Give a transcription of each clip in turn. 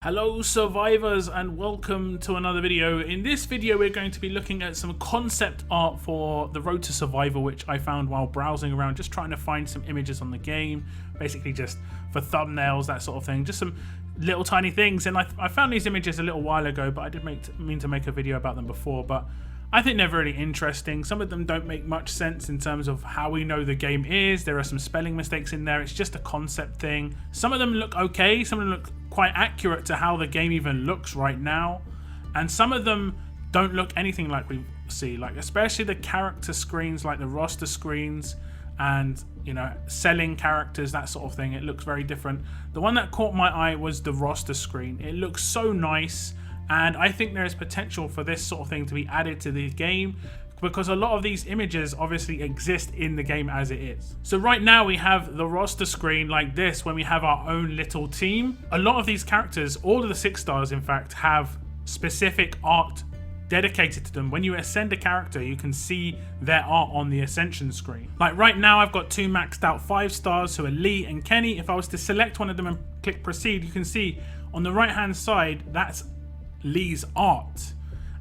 Hello survivors and welcome to another video. In this video we're going to be looking at some concept art for the Road to Survival, which I found while browsing around, just trying to find some images on the game, basically just for thumbnails, that sort of thing, just some little tiny things. And I found these images a little while ago, but I did mean to make a video about them before, but I think they're really interesting. Some of them don't make much sense in terms of how we know the game is. There are some spelling mistakes in there. It's just a concept thing. Some of them look okay. Some of them look quite accurate to how the game even looks right now. And some of them don't look anything like we see, like especially the character screens, like the roster screens and, you know, selling characters, that sort of thing. It looks very different. The one that caught my eye was the roster screen. It looks so nice. And I think there is potential for this sort of thing to be added to the game, because a lot of these images obviously exist in the game as it is. So right now we have the roster screen like this when we have our own little team. A lot of these characters, all of the 6 stars in fact, have specific art dedicated to them. When you ascend a character, you can see their art on the ascension screen. Like right now I've got 2 maxed out 5 stars who are Lee and Kenny. If I was to select one of them and click proceed, you can see on the right hand side that's Lee's art,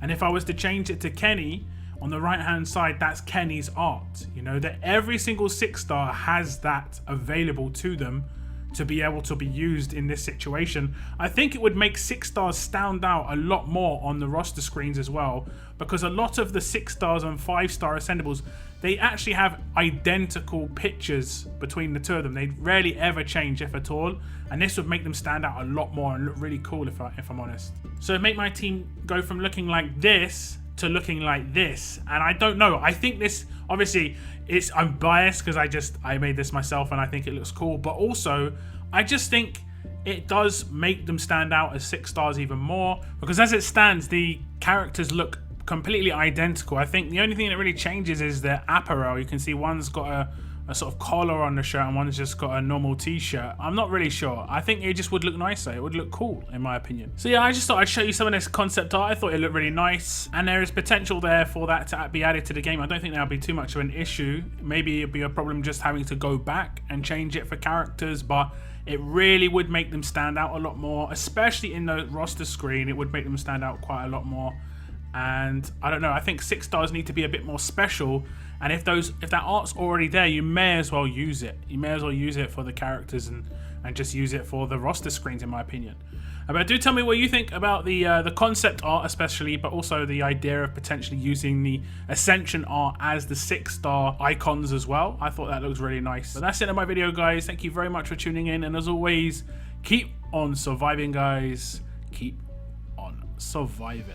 and if I was to change it to Kenny, on the right hand side that's Kenny's art. You know, that every single 6 star has that available to them to be able to be used in this situation. I think it would make 6 stars stand out a lot more on the roster screens as well, because a lot of the 6 stars and 5 star ascendables, they actually have identical pictures between the two of them. They rarely ever change, if at all, and this would make them stand out a lot more and look really cool if I'm honest. So it'd make my team go from looking like this to looking like this, and I don't know, I think this, obviously I'm biased because I made this myself and I think it looks cool, but also I just think it does make them stand out as 6 stars even more, because as it stands the characters look completely identical. I think the only thing that really changes is the apparel. You can see one's got a sort of collar on the shirt and one's just got a normal t-shirt. I'm not really sure. I think it just would look nicer. It would look cool in my opinion. So yeah, I just thought I'd show you some of this concept art. I thought it looked really nice, and there is potential there for that to be added to the game. I don't think that'll be too much of an issue. Maybe it'd be a problem just having to go back and change it for characters, but it really would make them stand out a lot more, especially in the roster screen. It would make them stand out quite a lot more. And I don't know, I think 6 stars need to be a bit more special, and if that art's already there, you may as well use it. You may as well use it for the characters and just use it for the roster screens, in my opinion. But do tell me what you think about the concept art especially, but also the idea of potentially using the Ascension art as the 6 star icons as well. I thought that looks really nice. But that's it in my video, guys. Thank you very much for tuning in, and as always, keep on surviving, guys. Keep on surviving.